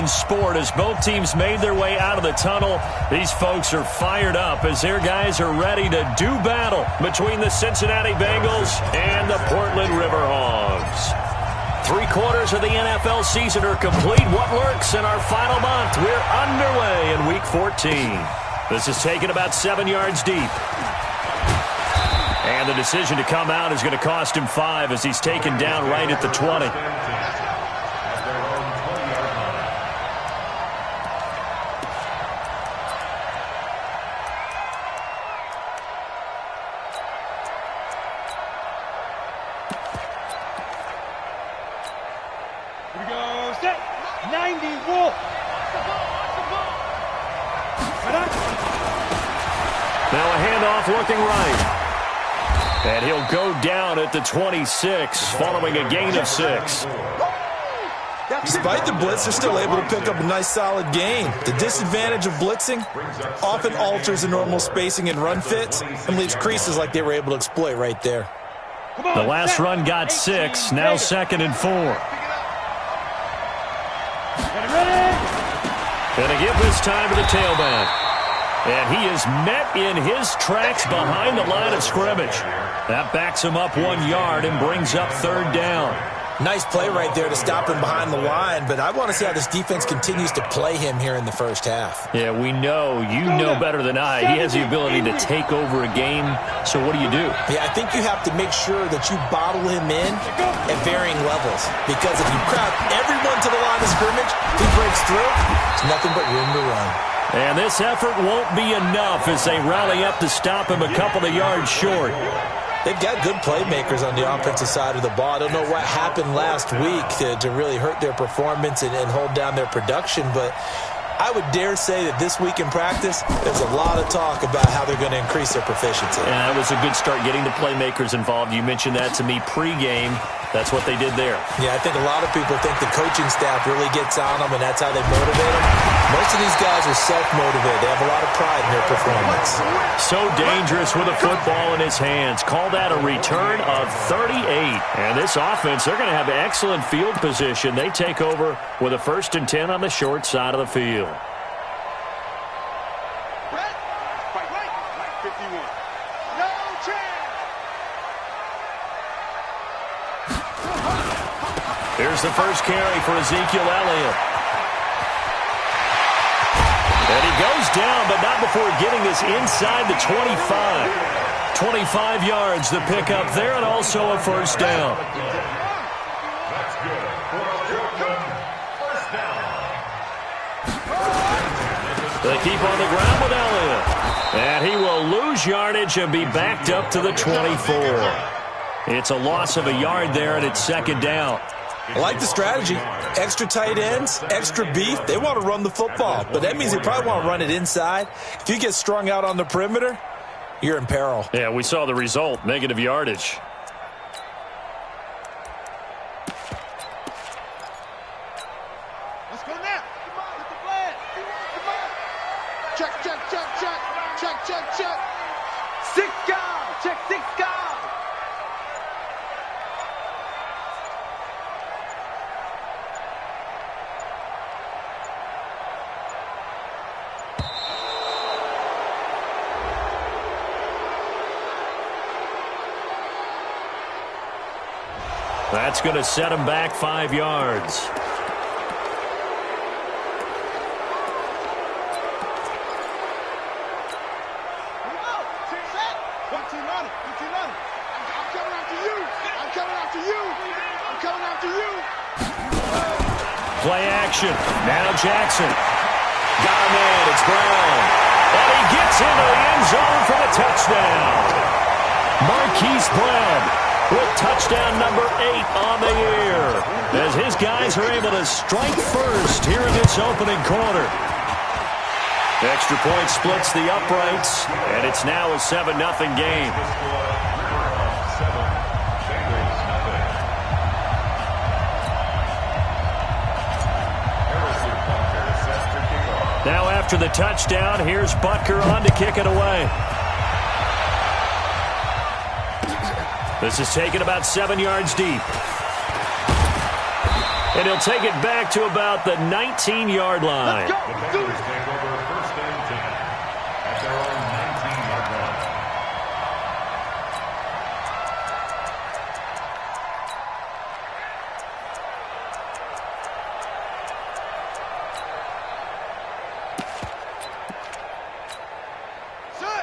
in sport. As both teams made their way out of the tunnel, these folks are fired up as their guys are ready to do battle between the Cincinnati Bengals and the Portland Riverhogs. 3/4 of the NFL season are complete. What works in our final month? We're underway in Week 14. This is taken about 7 yards deep. And the decision to come out is going to cost him 5 as he's taken down right at the 20. Here we go, set, 90, Wolf. Now a handoff looking right. And he'll go down at the 26 following a gain of 6. Despite the blitz, they're still able to pick up a nice solid gain. The disadvantage of blitzing often alters the normal spacing and run fits and leaves creases like they were able to exploit right there. The last run got 6, now 2nd and 4. Going to give this time to the tailback. And he is met in his tracks behind the line of scrimmage. That backs him up 1 yard and brings up 3rd down. Nice play right there to stop him behind the line, but I want to see how this defense continues to play him here in the first half. Yeah, we know. You know better than I. He has the ability to take over a game, so what do you do? Yeah, I think you have to make sure that you bottle him in at varying levels, because if you crowd everyone to the line of scrimmage, he breaks through, it's nothing but room to run. And this effort won't be enough as they rally up to stop him a couple of yards short. They've got good playmakers on the offensive side of the ball. I don't know what happened last week to really hurt their performance and hold down their production, but I would dare say that this week in practice, there's a lot of talk about how they're going to increase their proficiency. And that was a good start getting the playmakers involved. You mentioned that to me pregame. That's what they did there. Yeah, I think a lot of people think the coaching staff really gets on them, and that's how they motivate them. Most of these guys are self-motivated. They have a lot of pride in their performance. So dangerous with a football in his hands. Call that a return of 38. And this offense, they're going to have excellent field position. They take over with a 1st and 10 on the short side of the field. Here's the first carry for Ezekiel Elliott. And he goes down, but not before getting this inside the 25. 25 yards the pickup there, and also a 1st down. They keep on the ground with Elliott. And he will lose yardage and be backed up to the 24. It's a loss of a yard there, and it's 2nd down. I like the strategy. Extra tight ends, extra beef. They want to run the football, but that means they probably want to run it inside. If you get strung out on the perimeter, you're in peril. Yeah, we saw the result, negative yardage. Let's go now. Come on, hit the flag. Come on. Check, check, check, check. Check, check, check. 6 guys. Check 6 guys. That's going to set him back 5 yards. Play action. Now Jackson. Got him in. It's Brown. And he gets into the end zone for the touchdown. Marquise Brown with touchdown number 8 on the year, as his guys are able to strike first here in this opening quarter. Extra point splits the uprights, and it's now a 7-0 game. Now after the touchdown, here's Butker on to kick it away. This is taken about 7 yards deep. And he'll take it back to about the 19-yard line. Let's go. Do it.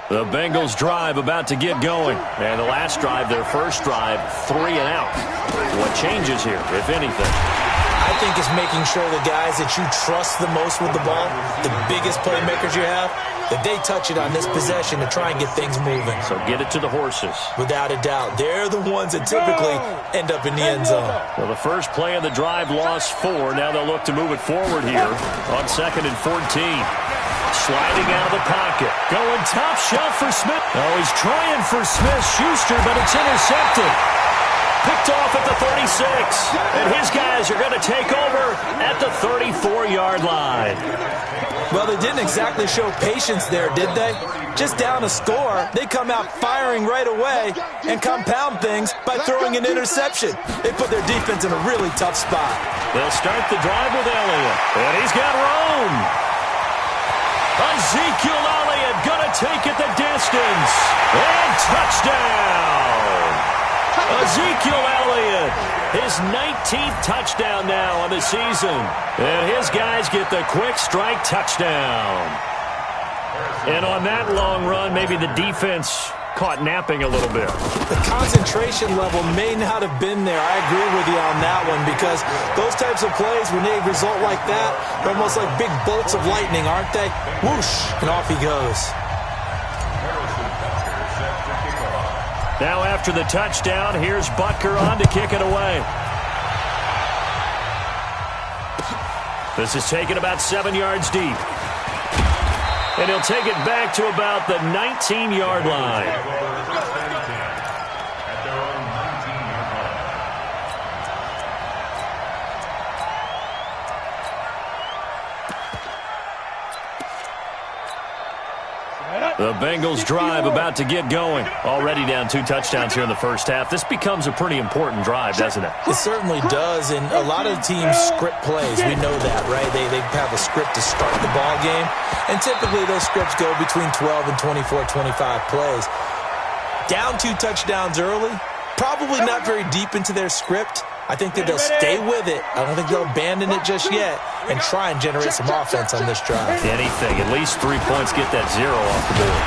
The Bengals drive about to get going. And the last drive, their first drive, 3 and out. What changes here, if anything? I think it's making sure the guys that you trust the most with the ball, the biggest playmakers you have, that they touch it on this possession to try and get things moving. So get it to the horses. Without a doubt. They're the ones that typically end up in the end zone. Well, the first play of the drive lost 4. Now they'll look to move it forward here on 2nd and 14. Sliding out of the pocket. Going top shelf for Smith. Oh, he's trying for Smith-Schuster, but it's intercepted. Picked off at the 36. And his guys are going to take over at the 34-yard line. Well, they didn't exactly show patience there, did they? Just down a score, they come out firing right away and compound things by throwing an interception. They put their defense in a really tough spot. They'll start the drive with Elliott. And he's got room. Ezekiel Elliott going to take it the distance. And touchdown. Ezekiel Elliott, his 19th touchdown now on the season. And his guys get the quick strike touchdown. And on that long run, maybe the defense caught napping a little bit. The concentration level may not have been there. I agree with you on that one, because those types of plays, when they result like that, they're almost like big bolts of lightning, aren't they? Whoosh, and off he goes. Now after the touchdown, here's Butker on to kick it away. This is taken about 7 yards deep. And he'll take it back to about the 19-yard line. The Bengals drive about to get going. Already down 2 touchdowns here in the first half. This becomes a pretty important drive, doesn't it? It certainly does, and a lot of teams script plays. We know that, right? They have a script to start the ball game, and typically those scripts go between 12 and 24, 25 plays. Down 2 touchdowns early, probably not very deep into their script. I think that they'll stay with it. I don't think they'll abandon it just yet and try and generate some offense on this drive. Anything. At least 3 points, get that 0 off the board.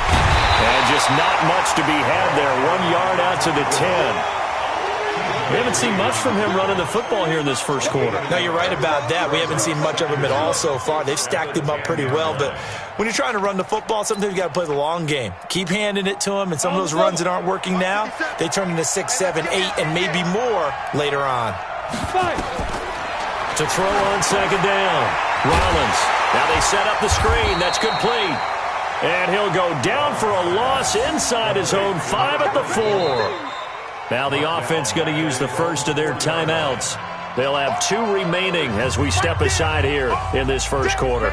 And just not much to be had there. 1 yard out to the 10. We haven't seen much from him running the football here in this first quarter. No, you're right about that. We haven't seen much of him at all so far. They've stacked him up pretty well, but when you're trying to run the football, sometimes you got to play the long game. Keep handing it to him, and some of those runs that aren't working now, they turn into 6, 7, 8, and maybe more later on. To throw on 2nd down. Rollins. Now they set up the screen. That's complete. And he'll go down for a loss inside his own 5 at the 4. Now the offense going to use the first of their timeouts. They'll have 2 remaining as we step aside here in this first quarter.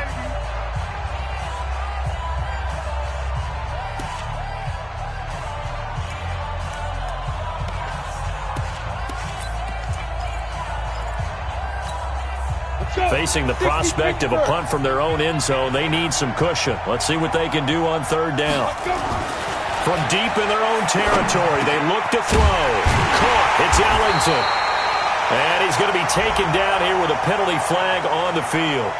Facing the prospect of a punt from their own end zone, they need some cushion. Let's see what they can do on 3rd down. From deep in their own territory, they look to throw. Caught. It's Ellington. And he's going to be taken down here with a penalty flag on the field.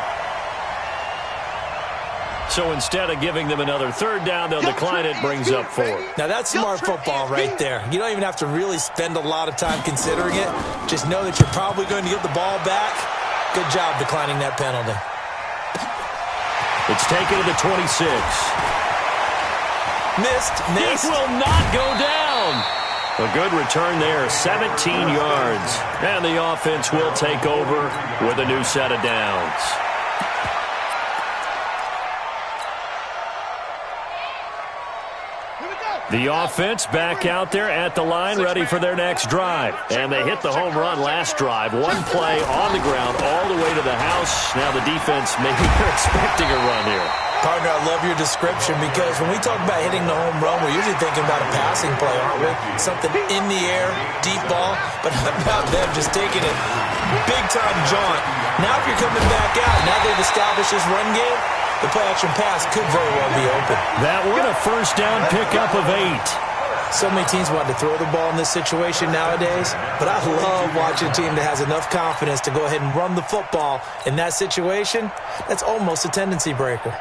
So instead of giving them another 3rd down, they'll decline it, brings up 4. Now that's smart football right there. You don't even have to really spend a lot of time considering it. Just know that you're probably going to get the ball back. Good job declining that penalty. It's taken to the 26. Missed. It will not go down. A good return there, 17 yards. And the offense will take over with a new set of downs. The offense back out there at the line, ready for their next drive. And they hit the home run last drive. 1 play on the ground all the way to the house. Now the defense, maybe they're expecting a run here. Partner, I love your description because when we talk about hitting the home run, we're usually thinking about a passing play, aren't we? Something in the air, deep ball, but how about them just taking it big-time jaunt? Now if you're coming back out, now they've established this run game, the play-action pass could very well be open. That one a first down pickup of 8. So many teams want to throw the ball in this situation nowadays, but I love watching a team that has enough confidence to go ahead and run the football in that situation. That's almost a tendency breaker.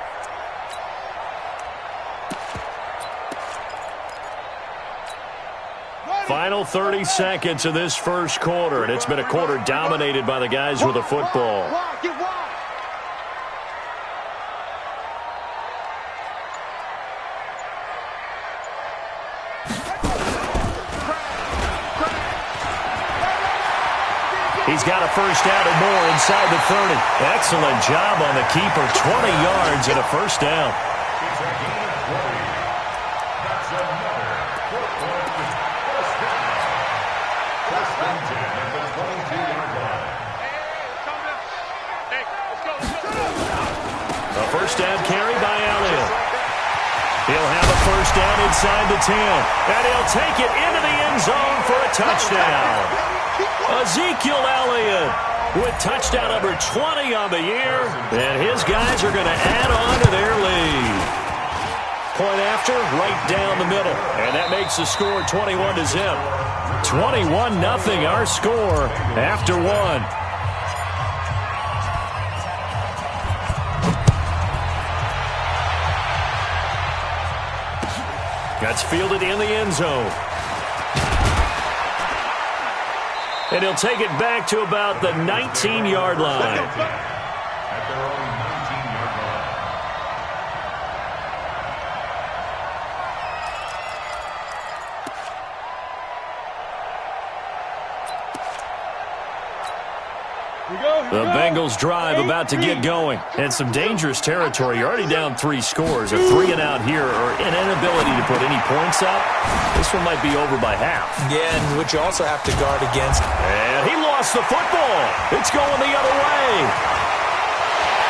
Final 30 seconds of this first quarter, and it's been a quarter dominated by the guys with the football. He's got a first down and more inside the 30. Excellent job on the keeper. 20 yards and a first down. A first down carry by Elliott. He'll have a first down inside the 10. And he'll take it into the end zone for a touchdown. Ezekiel Elliott with touchdown number 20 on the year. And his guys are going to add on to their lead. Point after, right down the middle. And that makes the score 21-0. 21-0 our score after one. That's fielded in the end zone. And he'll take it back to about the 19-yard line. The Bengals drive about to get going. And some dangerous territory. You're already down 3 scores. A 3-and-out here or an inability to put any points up. This one might be over by half. Yeah, and which you also have to guard against. And he lost the football. It's going the other way.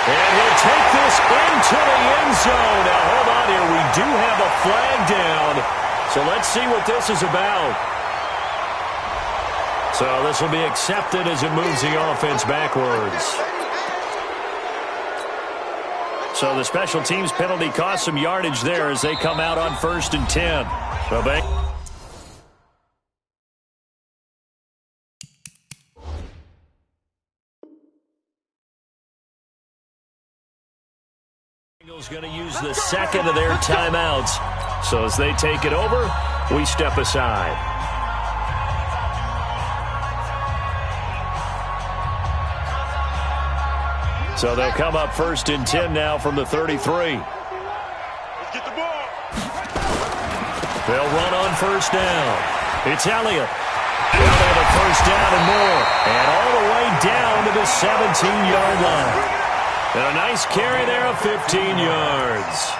And he'll take this into the end zone. Now, hold on here. We do have a flag down. So let's see what this is about. So this will be accepted as it moves the offense backwards. So the special teams penalty cost some yardage there as they come out on 1st and 10. So Bengals going to use the second of their timeouts. So as they take it over, we step aside. So they'll come up 1st and 10 now from the 33. Let's get the ball. They'll run on 1st down. It's Elliott. They'll have a first down and more. And all the way down to the 17-yard line. And a nice carry there of 15 yards.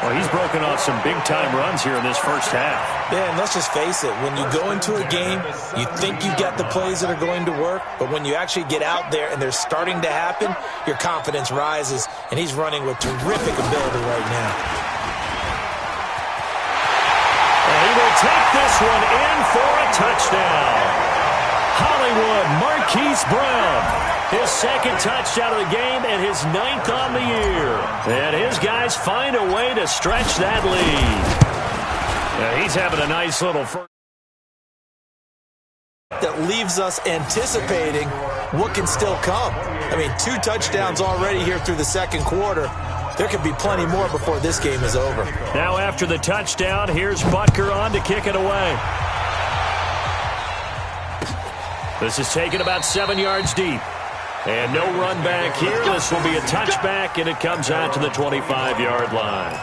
Well, he's broken off some big-time runs here in this first half. Yeah, and let's just face it. When you go into a game, you think you've got the plays that are going to work, but when you actually get out there and they're starting to happen, your confidence rises, and he's running with terrific ability right now. And he will take this one in for a touchdown. Hollywood Marquise Brown. His second touchdown of the game and his 9th on the year. And his guys find a way to stretch that lead. Yeah, he's having a nice little first. That leaves us anticipating what can still come. I mean, 2 touchdowns already here through the second quarter. There could be plenty more before this game is over. Now after the touchdown, here's Butker on to kick it away. This is taken about 7 yards deep. And no run back here. This will be a touchback, and it comes out to the 25-yard line.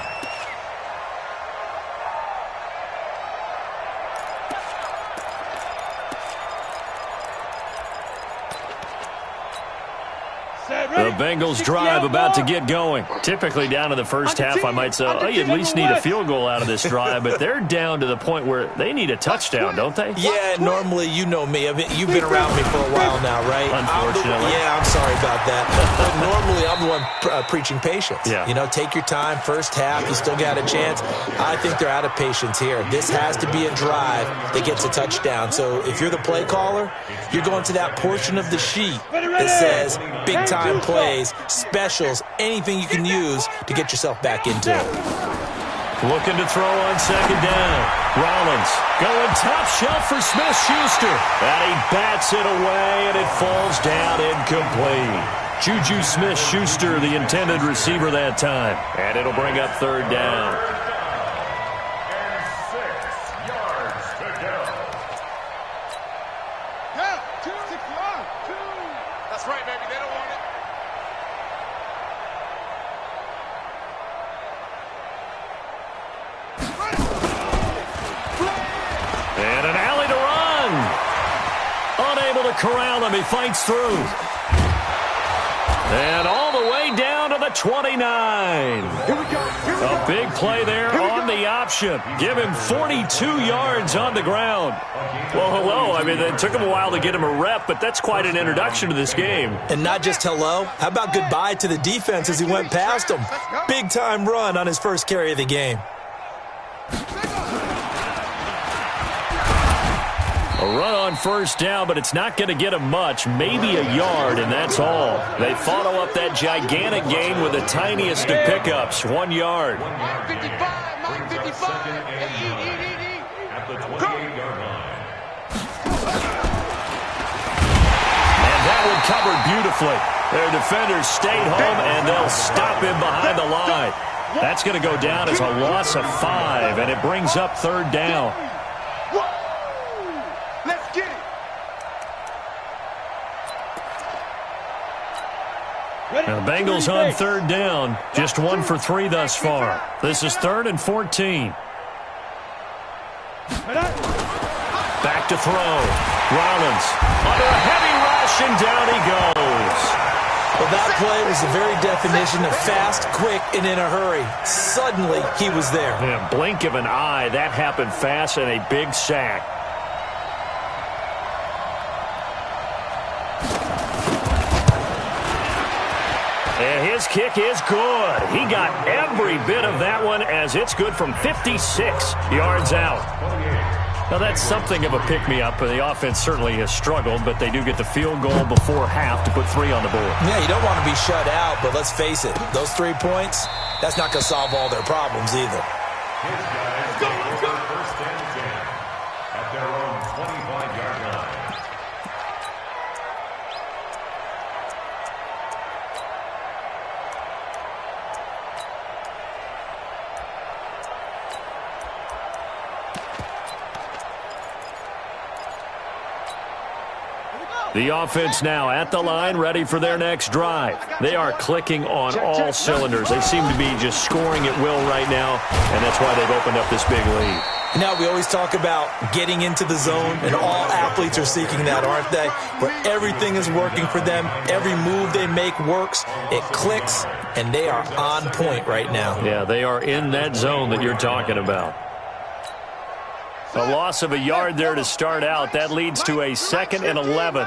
The Bengals drive about to get going. Typically down to the first half, I might say, oh, you at least need a field goal out of this drive, but they're down to the point where they need a touchdown, don't they? Yeah, normally, you know me. I mean, you've been around me for a while now, right? Unfortunately. I'm sorry about that. But normally, I'm the one preaching patience. Yeah. You know, take your time. First half, you still got a chance. I think they're out of patience here. This has to be a drive that gets a touchdown. So if you're the play caller, you're going to that portion of the sheet that says big-time plays, specials, anything you can use to get yourself back into it. Looking to throw on second down. Rollins going top shelf for Smith-Schuster. And he bats it away, and it falls down incomplete. Juju Smith-Schuster, the intended receiver that time. And it'll bring up third down. That's right, baby. They don't want it. And an alley to run. Unable to corral him. He fights through. And all the way down to the 29. A big play there on the option. Give him 42 yards on the ground. Well, hello. I mean, it took him a while to get him a rep, but that's quite an introduction to this game. And not just hello. How about goodbye to the defense as he went past him? Big-time run on his first carry of the game. A run on first down, but it's not going to get him much, maybe a yard, and that's all. They follow up that gigantic gain with the tiniest of pickups, 1 yard. Mike 55, Mike 55. At the 28-yard line. And that one covered beautifully. Their defenders stayed home, and they'll stop him behind the line. That's going to go down as a loss of 5, and it brings up third down. Let's get it. And the Bengals on third down. Just 1 for 3 thus far. This is 3rd and 14. Back to throw. Rollins under a heavy rush, and down he goes. Well, that play was the very definition of fast, quick, and in a hurry. Suddenly, he was there. Yeah, blink of an eye, that happened fast, and a big sack. And his kick is good. He got every bit of that one, as it's good from 56 yards out. Now, that's something of a pick-me-up. The offense certainly has struggled, but they do get the field goal before half to put 3 on the board. Yeah, you don't want to be shut out, but let's face it, those 3 points, that's not going to solve all their problems either. His guys go for first and 10 at their own 25-yard line. The offense now at the line, ready for their next drive. They are clicking on all cylinders. They seem to be just scoring at will right now, and that's why they've opened up this big lead. Now, we always talk about getting into the zone, and all athletes are seeking that, aren't they? Where everything is working for them, every move they make works, it clicks, and they are on point right now. Yeah, they are in that zone that you're talking about. A loss of a yard there to start out. That leads to a 2nd and 11.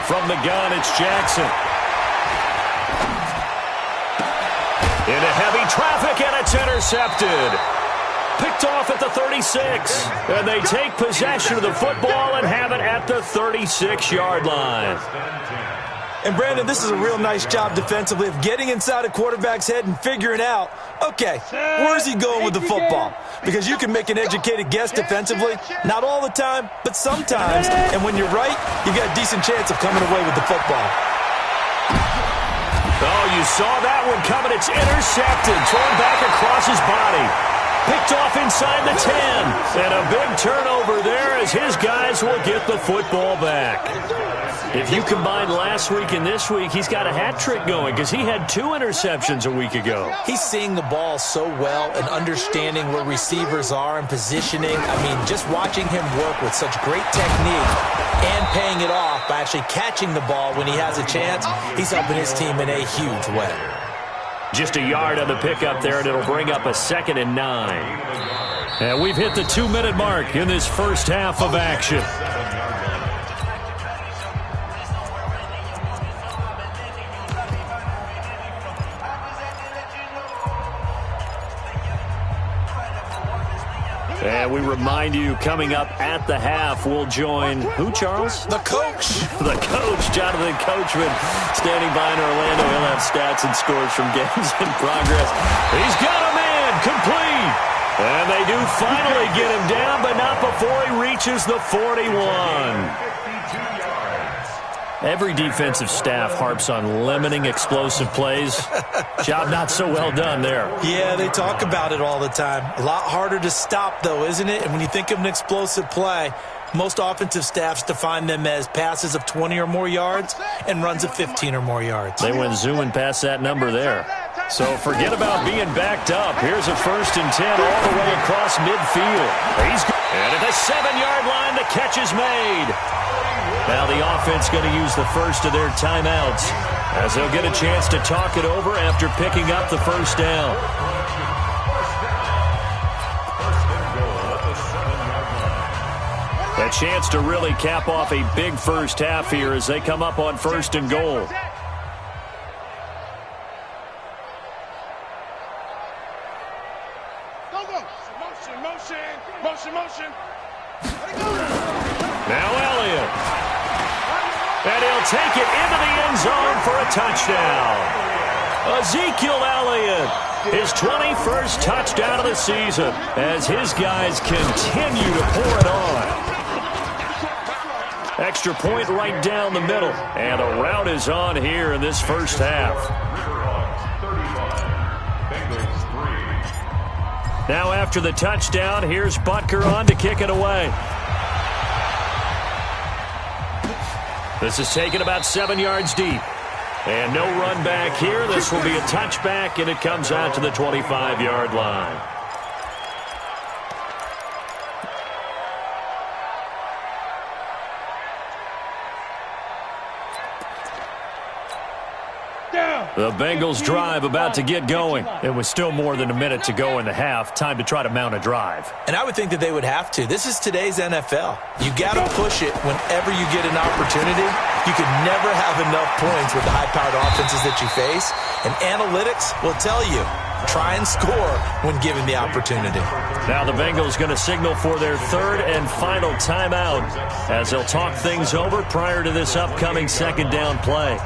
From the gun, it's Jackson. Into heavy traffic, and it's intercepted. Picked off at the 36. And they take possession of the football and have it at the 36-yard line. And, Brandon, this is a real nice job defensively of getting inside a quarterback's head and figuring out, okay, where's he going with the football? Because you can make an educated guess defensively, not all the time, but sometimes. And when you're right, you got a decent chance of coming away with the football. Oh, you saw that one coming. It's intercepted, thrown back across his body. Picked off inside the 10. And a big turnover there as his guys will get the football back. If you combine last week and this week, he's got a hat trick going because he had 2 interceptions a week ago. He's seeing the ball so well and understanding where receivers are and positioning. I mean, just watching him work with such great technique and paying it off by actually catching the ball when he has a chance, he's helping his team in a huge way. Just a yard on the pickup there, and it'll bring up a 2nd and 9. And we've hit the 2-minute mark in this first half of action. And we remind you, coming up at the half, we'll join who, Charles? The coach. The coach, Jonathan Coachman, standing by in Orlando. He'll have stats and scores from games in progress. He's got a man complete. And they do finally get him down, but not before he reaches the 41. Every defensive staff harps on limiting explosive plays. Job not so well done there. Yeah, they talk about it all the time. A lot harder to stop, though, isn't it? And when you think of an explosive play, most offensive staffs define them as passes of 20 or more yards and runs of 15 or more yards. They went zooming past that number there. So forget about being backed up. Here's a 1st and 10 all the way across midfield. And at the 7-yard line, the catch is made. Now the offense going to use the first of their timeouts as they'll get a chance to talk it over after picking up the first down. A chance to really cap off a big first half here as they come up on 1st and goal. Motion. Now Elliott. And he'll take it into the end zone for a touchdown. Ezekiel Elliott, his 21st touchdown of the season as his guys continue to pour it on. Extra point right down the middle. And a route is on here in this first half. Now after the touchdown, here's Butker on to kick it away. This is taken about 7 yards deep. And no run back here. This will be a touchback, and it comes out to the 25-yard line. The Bengals drive about to get going. It was still more than a minute to go in the half. Time to try to mount a drive. And I would think that they would have to. This is today's NFL. You got to push it whenever you get an opportunity. You could never have enough points with the high-powered offenses that you face. And analytics will tell you, try and score when given the opportunity. Now the Bengals going to signal for their 3rd and final timeout as they'll talk things over prior to this upcoming 2nd down play.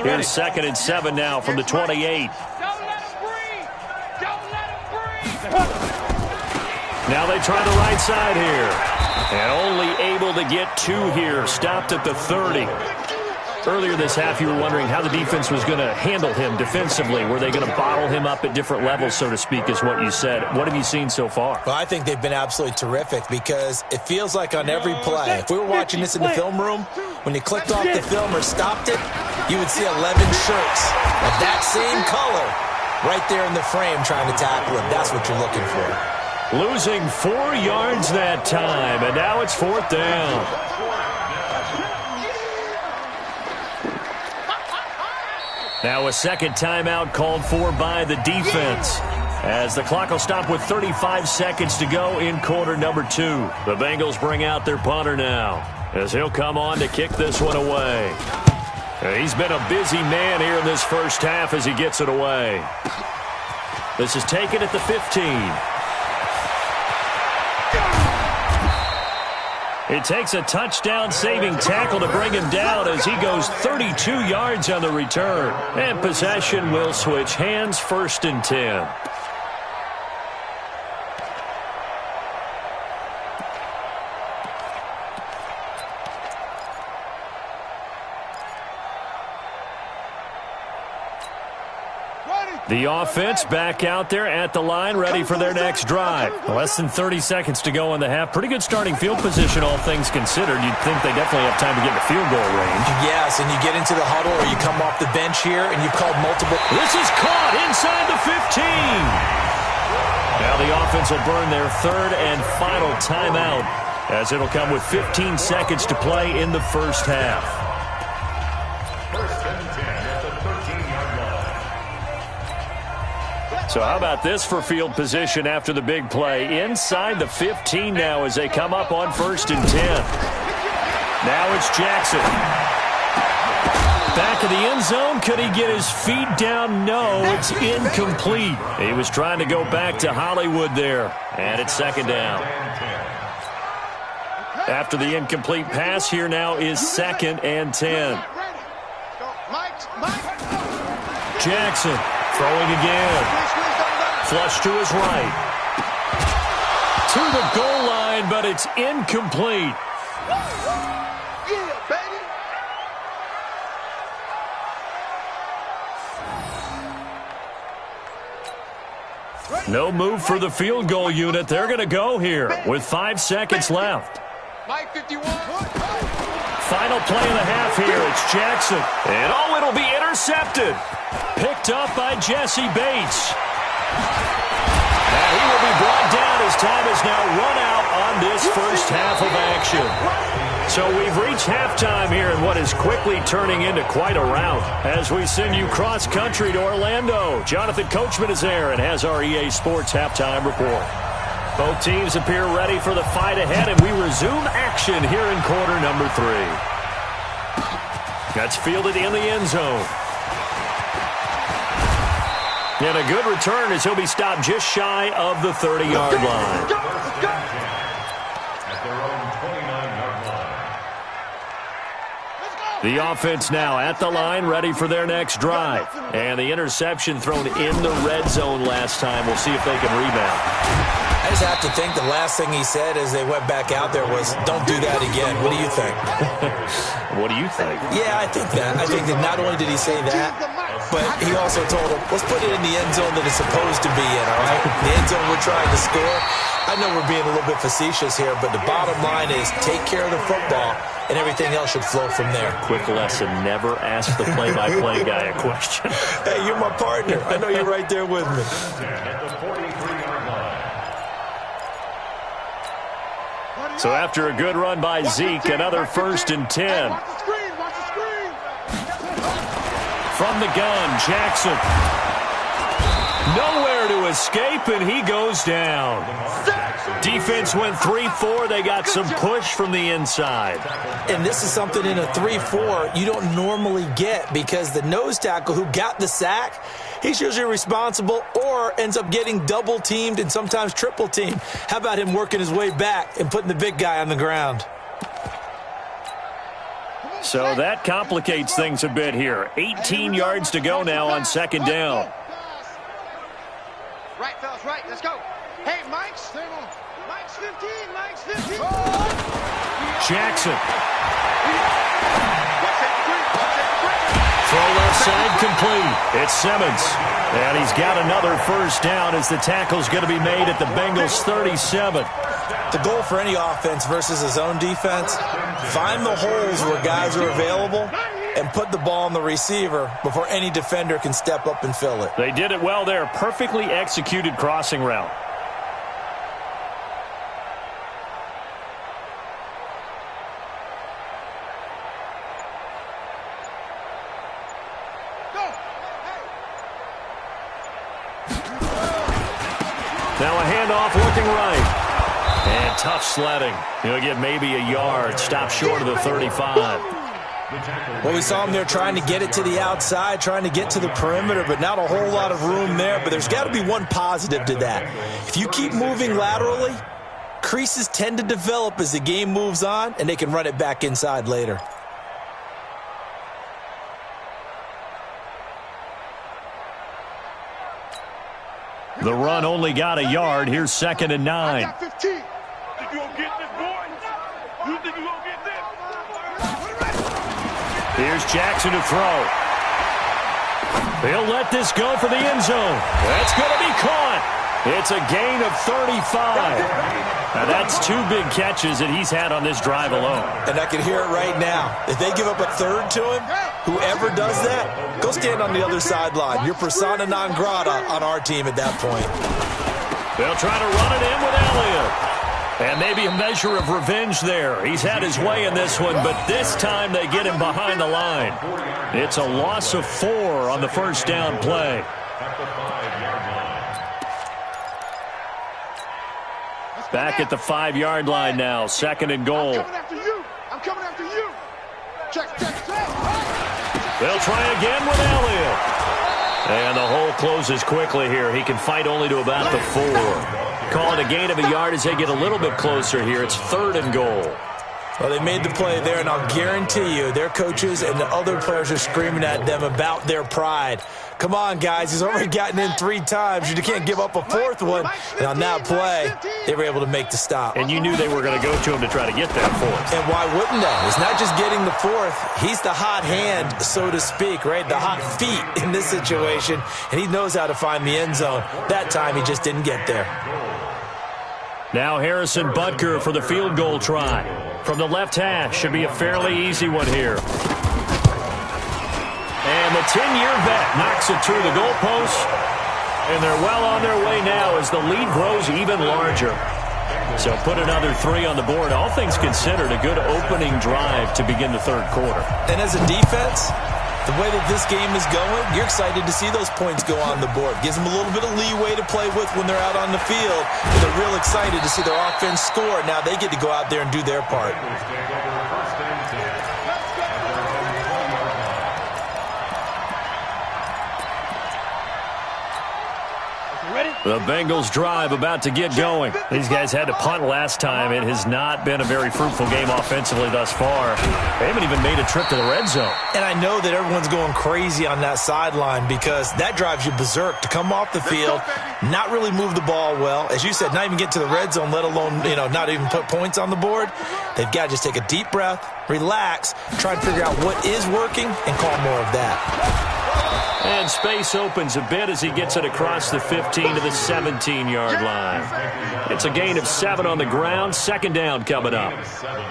Here's 2nd and 7 now from the 28. Don't let him breathe. Don't let him breathe. Now they try the right side here. And only able to get 2 here. Stopped at the 30. Earlier this half, you were wondering how the defense was going to handle him defensively. Were they going to bottle him up at different levels, so to speak, is what you said. What have you seen so far? Well, I think they've been absolutely terrific because it feels like on every play, if we were watching this in the film room, when you clicked off the film or stopped it, you would see 11 shirts of that same color right there in the frame trying to tackle him. That's what you're looking for. Losing 4 yards that time, and now it's 4th down. Now a 2nd timeout called for by the defense as the clock will stop with 35 seconds to go in quarter number 2. The Bengals bring out their punter now as he'll come on to kick this one away. He's been a busy man here in this first half as he gets it away. This is taken at the 15. It takes a touchdown-saving tackle to bring him down as he goes 32 yards on the return. And possession will switch hands, 1st and 10. The offense back out there at the line, ready for their next drive. Less than 30 seconds to go in the half. Pretty good starting field position, all things considered. You'd think they definitely have time to get in the field goal range. Yes, and you get into the huddle or you come off the bench here and you've called multiple. This is caught inside the 15. Now the offense will burn their third and final timeout, as it'll come with 15 seconds to play in the first half. First and 10 at the 13-yard line. So how about this for field position after the big play? Inside the 15 now as they come up on first and 10. Now it's Jackson. Back of the end zone. Could he get his feet down? No, it's incomplete. He was trying to go back to Hollywood there. And it's second down. After the incomplete pass, here now is second and 10. Jackson throwing again. Flush to his right. To the goal line, but it's incomplete. No move for the field goal unit. They're going to go here with 5 seconds left. Mike 51. Final play of the half here. It's Jackson. And oh, it'll be intercepted. Picked up by Jesse Bates. Now he will be brought down as time is now run out on this first half of action. So we've reached halftime here in what is quickly turning into quite a rout as we send you cross-country to Orlando. Jonathan Coachman is there and has our EA Sports halftime report. Both teams appear ready for the fight ahead, and we resume action here in quarter number 3. That's fielded in the end zone. And a good return as he'll be stopped just shy of the 30-yard line. At their own 29-yard line. The offense now at the line, ready for their next drive. And the interception thrown in the red zone last time. We'll see if they can rebound. I just have to think the last thing he said as they went back out there was, don't do that again. What do you think? What do you think? Yeah, I think that. I think that not only did he say that, but he also told him, let's put it in the end zone that it's supposed to be in, all right? The end zone we're trying to score. I know we're being a little bit facetious here, but the bottom line is take care of the football, and everything else should flow from there. Quick lesson, never ask the play-by-play guy a question. Hey, you're my partner. I know you're right there with me. At the 43-yard line. So after a good run by Zeke, another first and 10. Watch the screen, watch the screen. From the gun, Jackson. Nowhere to escape, and he goes down. Defense went 3-4. They got some push from the inside. And this is something in a 3-4 you don't normally get because the nose tackle who got the sack, he's usually responsible or ends up getting double-teamed and sometimes triple-teamed. How about him working his way back and putting the big guy on the ground? So that complicates things a bit here. 18 yards to go now on second down. Right, fellas, right. Let's go. Hey, Mike's 15. Mike's 15. Jackson. Throw left side complete. It's Simmons. And he's got another first down as the tackle's going to be made at the Bengals' 37. The goal for any offense versus his own defense, find the holes where guys are available and put the ball on the receiver before any defender can step up and fill it. They did it well there. Perfectly executed crossing route. Now a handoff looking right. And tough sledding. He'll get maybe a yard. Stop short of the 35. Well, we saw him there trying to get it to the outside, trying to get to the perimeter, but not a whole lot of room there. But there's got to be one positive to that. If you keep moving laterally, creases tend to develop as the game moves on, and they can run it back inside later. The run only got a yard. Here's second and 9. I got 15. Think you gonna get this, boy? You think you gonna get this? Here's Jackson to throw. He'll let this go for the end zone. That's going to be caught. It's a gain of 35. Now, that's 2 big catches that he's had on this drive alone. And I can hear it right now. If they give up a third to him, whoever does that, go stand on the other sideline. You're persona non grata on our team at that point. They'll try to run it in with Elliott. And maybe a measure of revenge there. He's had his way in this one, but this time they get him behind the line. It's a loss of 4 on the first down play. Back at the 5-yard line now, 2nd and goal. I'm coming after you. I'm coming after you. Check, check, check. They'll try again with Elliott. And the hole closes quickly here. He can fight only to about the 4. Call it a gain of a yard as they get a little bit closer here. It's 3rd and goal. Well, they made the play there, and I'll guarantee you their coaches and the other players are screaming at them about their pride. Come on, guys. He's already gotten in 3 times. You can't give up a 4th one. And on that play, they were able to make the stop. And you knew they were going to go to him to try to get that 4th. And why wouldn't they? It's not just getting the 4th. He's the hot hand, so to speak, right? The hot feet in this situation. And he knows how to find the end zone. That time, he just didn't get there. Now Harrison Butker for the field goal try. From the left hash, should be a fairly easy one here. And the 10-year vet knocks it through the goalpost. And they're well on their way now as the lead grows even larger. So put another 3 on the board. All things considered, a good opening drive to begin the 3rd quarter. And as a defense, the way that this game is going, you're excited to see those points go on the board. Gives them a little bit of leeway to play with when they're out on the field. But they're real excited to see their offense score. Now they get to go out there and do their part. The Bengals drive about to get going. These guys had to punt last time. It has not been a very fruitful game offensively thus far. They haven't even made a trip to the red zone. And I know that everyone's going crazy on that sideline because that drives you berserk to come off the field, not really move the ball well. As you said, not even get to the red zone, let alone, not even put points on the board. They've got to just take a deep breath, relax, try and figure out what is working and call more of that. And space opens a bit as he gets it across the 15 to the 17-yard line. It's a gain of 7 on the ground. 2nd down coming up.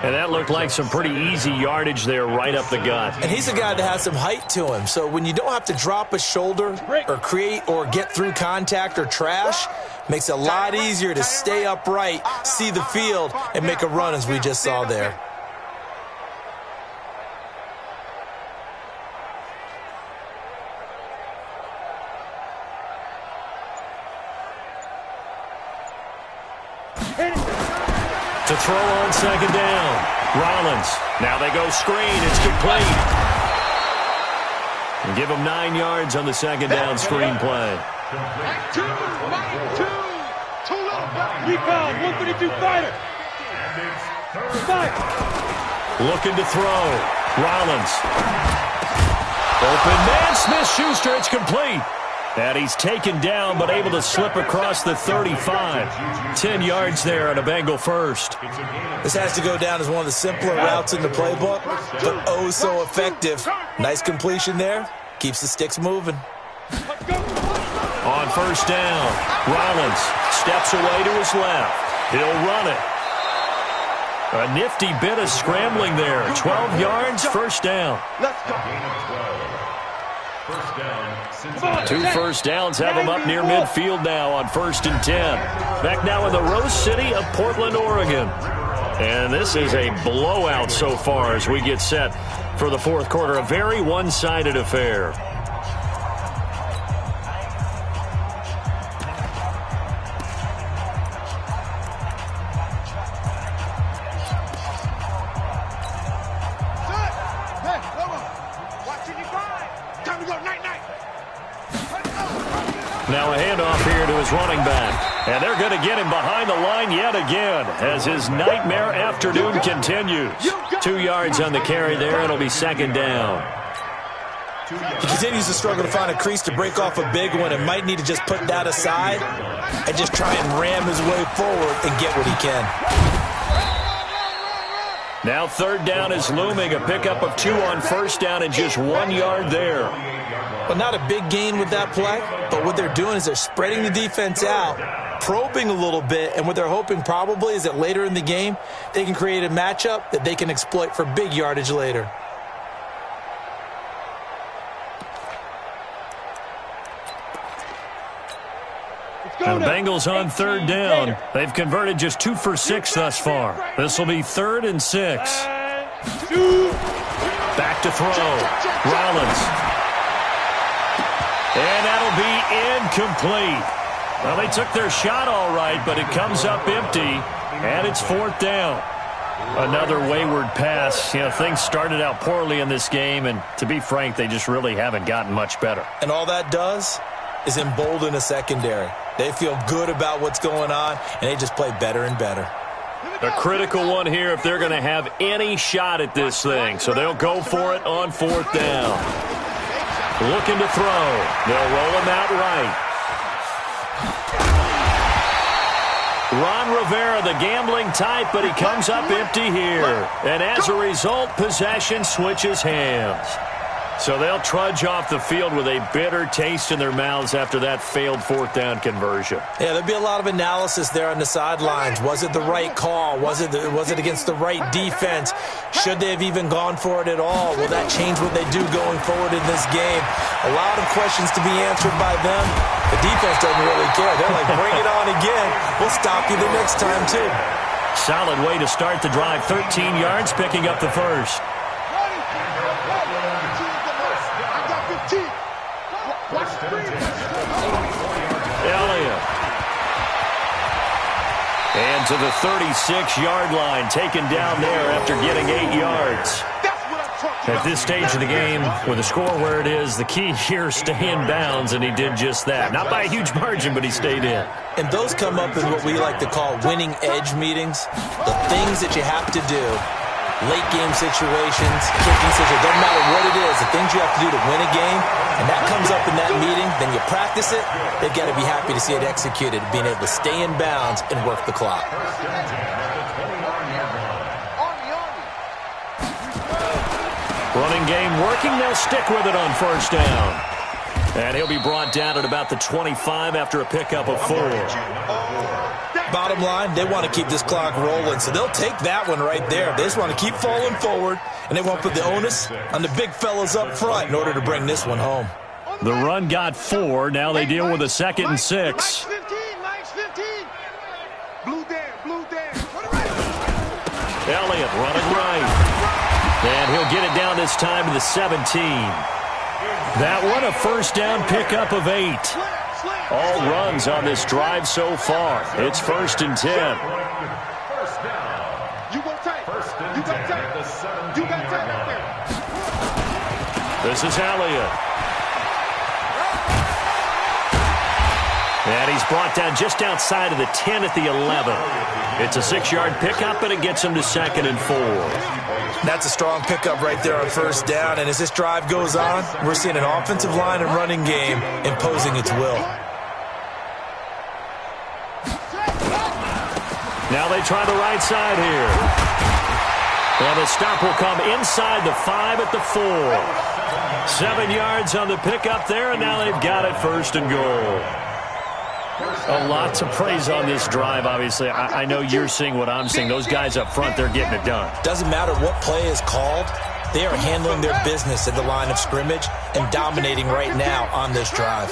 And that looked like some pretty easy yardage there right up the gut. And he's a guy that has some height to him. So when you don't have to drop a shoulder or create or get through contact or trash, makes it a lot easier to stay upright, see the field, and make a run as we just saw there. To throw on 2nd down. Rollins. Now they go screen. It's complete. And give him 9 yards on the 2nd down screen play. Recon, 132 fighter. Looking to throw. Rollins. Open man. Smith-Schuster. It's complete. And he's taken down, but able to slip across the 35. 10 yards there on a Bengal first. This has to go down as one of the simpler routes in the playbook, but oh so effective. Nice completion there. Keeps the sticks moving. On 1st down, Rollins steps away to his left. He'll run it. A nifty bit of scrambling there. 12 yards, 1st down. Let's go. 2 first downs have him up near midfield now on 1st and 10. Back now in the Rose City of Portland, Oregon. And this is a blowout so far as we get set for the 4th quarter. A very one-sided affair. Now a handoff here to his running back. And they're going to get him behind the line yet again as his nightmare afternoon continues. 2 yards on the carry there. It'll be 2nd down. He continues to struggle to find a crease to break off a big one and might need to just put that aside and just try and ram his way forward and get what he can. Now third down is looming. A pickup of 2 on first down and just 1 yard there. Well, not a big gain with that play, but what they're doing is they're spreading the defense out, probing a little bit, and what they're hoping probably is that later in the game, they can create a matchup that they can exploit for big yardage later. And the Bengals on third down. They've converted just 2 for 6 thus far. This will be 3rd and 6. Back to throw. Rollins. And that'll be incomplete. Well, they took their shot all right, but it comes up empty, and it's 4th down. Another wayward pass. You know, things started out poorly in this game, and to be frank, they just really haven't gotten much better. And all that does is embolden a secondary. They feel good about what's going on, and they just play better and better. A critical one here if they're going to have any shot at this thing. So they'll go for it on 4th down. Looking to throw. They'll roll him out right. Ron Rivera, the gambling type, but he comes up empty here. And as a result, possession switches hands. So they'll trudge off the field with a bitter taste in their mouths after that failed 4th down conversion. Yeah, there'll be a lot of analysis there on the sidelines. Was it the right call? Was it against the right defense? Should they have even gone for it at all? Will that change what they do going forward in this game? A lot of questions to be answered by them. The defense doesn't really care. They're like, bring it on again. We'll stop you the next time, too. Solid way to start the drive. 13 yards, picking up the first. Elliott. And to the 36-yard line, taken down there after getting 8 yards. At this stage of the game, with the score where it is, the key here, stay in bounds, and he did just that. Not by a huge margin, but he stayed in. And those come up in what we like to call winning edge meetings. The things that you have to do, late game situations, kicking situations, doesn't matter what it is, the things you have to do to win a game, and that comes up in that meeting, then you practice it, they've got to be happy to see it executed, being able to stay in bounds and work the clock. Running game working. They'll stick with it on first down. And he'll be brought down at about the 25 after a pickup of 4. Bottom line, they want to keep this clock rolling, so they'll take that one right there. They just want to keep falling forward, and they want to put the onus on the big fellas up front in order to bring this one home. The run got 4. Now they deal with a 2nd and 6. Elliott running right. And he'll get it down this time to the 17. That one a first down pickup of 8. All runs on this drive so far. It's 1st and 10. This is Elliott. And he's brought down just outside of the 10 at the 11. It's a 6-yard pickup, and it gets him to 2nd and 4. That's a strong pickup right there on first down, and as this drive goes on, we're seeing an offensive line and running game imposing its will. Now they try the right side here. And the stop will come inside the 5 at the 4. 7 yards on the pickup there, and now they've got it 1st and goal. A lot to praise on this drive, obviously. I know you're seeing what I'm seeing. Those guys up front, they're getting it done. Doesn't matter what play is called. They are handling their business at the line of scrimmage and dominating right now on this drive.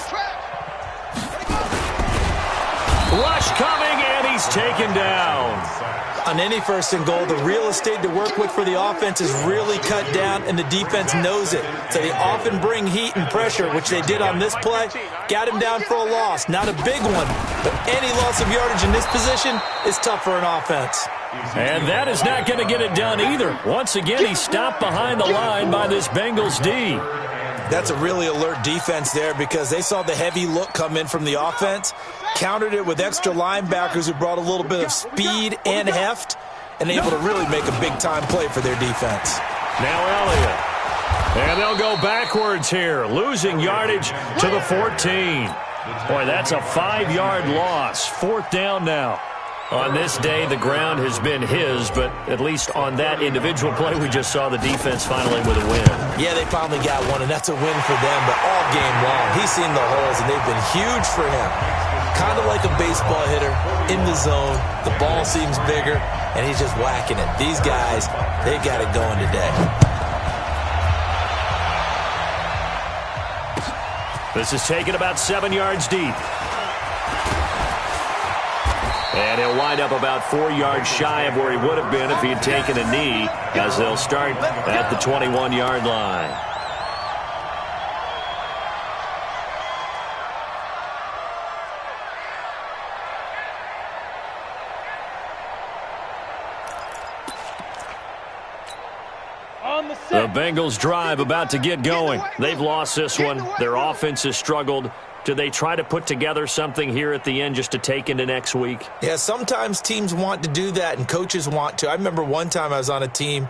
Rush coming, and he's taken down. On any 1st and goal, the real estate to work with for the offense is really cut down, and the defense knows it. So they often bring heat and pressure, which they did on this play. Got him down for a loss. Not a big one, but any loss of yardage in this position is tough for an offense. And that is not going to get it done either. Once again, he's stopped behind the line by this Bengals D. That's a really alert defense there because they saw the heavy look come in from the offense, countered it with extra linebackers who brought a little bit of speed and heft, and able to really make a big-time play for their defense. Now Elliott. And they'll go backwards here, losing yardage to the 14. Boy, that's a 5-yard loss. 4th down now. On this day, the ground has been his, but at least on that individual play, we just saw the defense finally with a win. Yeah, they finally got one, and that's a win for them, but all game long, he's seen the holes, and they've been huge for him. Kind of like a baseball hitter, in the zone, the ball seems bigger, and he's just whacking it. These guys, they've got it going today. This is taken about 7 yards deep. And he'll wind up about 4 yards shy of where he would have been if he had taken a knee, as they'll start at the 21-yard line. The Bengals drive about to get going. They've lost this one. Their offense has struggled. Do they try to put together something here at the end just to take into next week? Yeah, sometimes teams want to do that and coaches want to. I remember one time I was on a team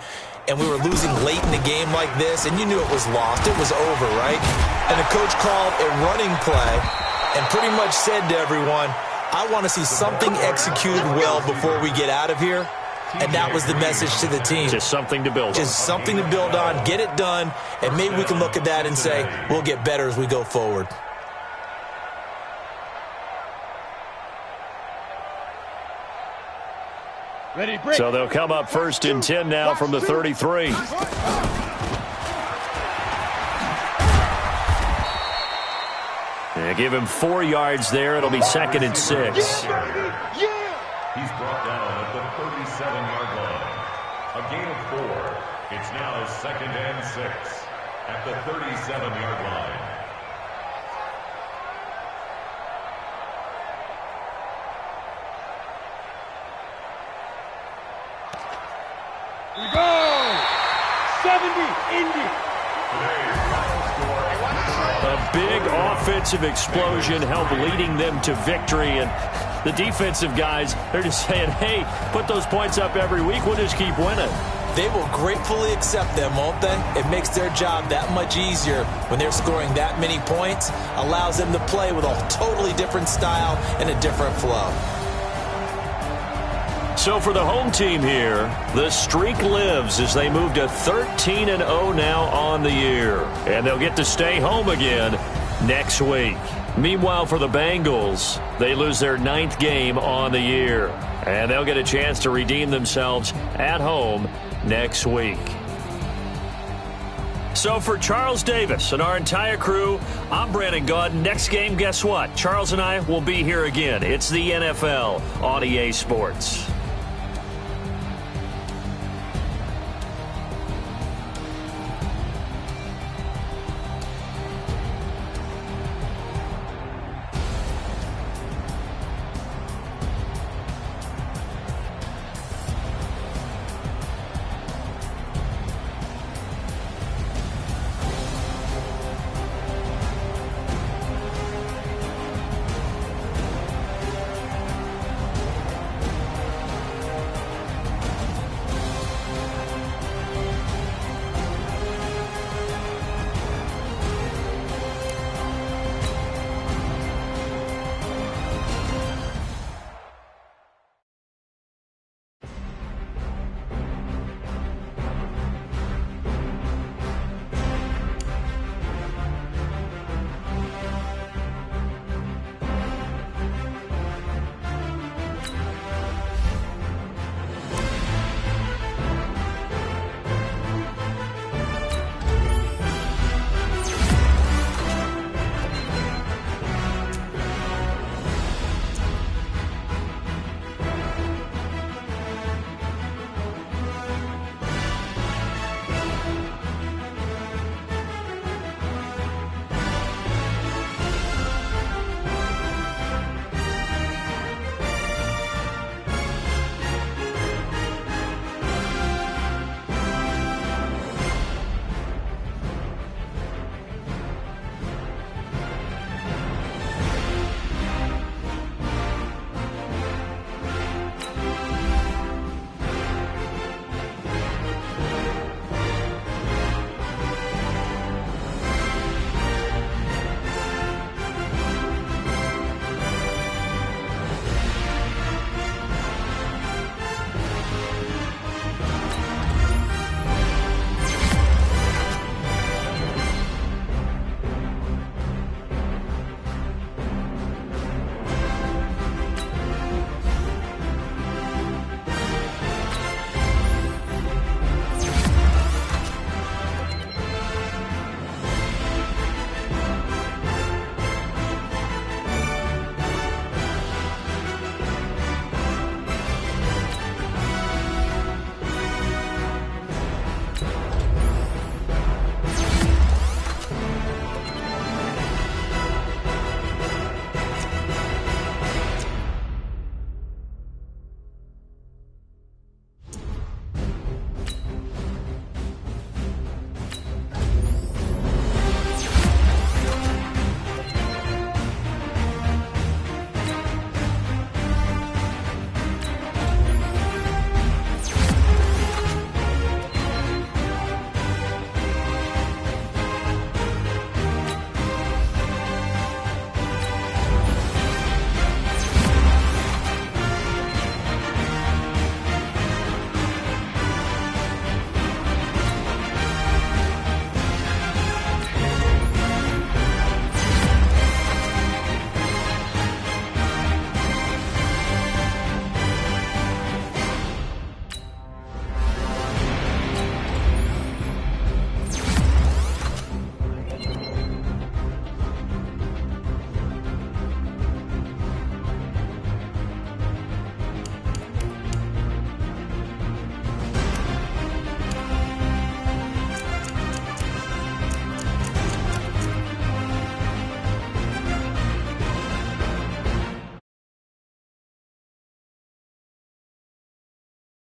and we were losing late in the game like this, and you knew it was lost. It was over, right? And the coach called a running play and pretty much said to everyone, I want to see something executed well before we get out of here. And that was the message to the team. Just something to build on. Just something to build on, get it done, and maybe we can look at that and say, we'll get better as we go forward. So they'll come up 1st and 10 now from the 33. They give him 4 yards there. It'll be 2nd and 6. He's brought down at the 37-yard line. A gain of 4. It's now 2nd and 6 at the 37-yard line. We go! 70, Indy. A big offensive explosion helped leading them to victory, and the defensive guys, they're just saying, hey, put those points up every week. We'll just keep winning. They will gratefully accept them, won't they? It makes their job that much easier when they're scoring that many points, allows them to play with a totally different style and a different flow. So for the home team here, the streak lives as they move to 13-0 now on the year. And they'll get to stay home again next week. Meanwhile, for the Bengals, they lose their 9th game on the year. And they'll get a chance to redeem themselves at home next week. So for Charles Davis and our entire crew, I'm Brandon Gaud. Next game, guess what? Charles and I will be here again. It's the NFL on EA Sports.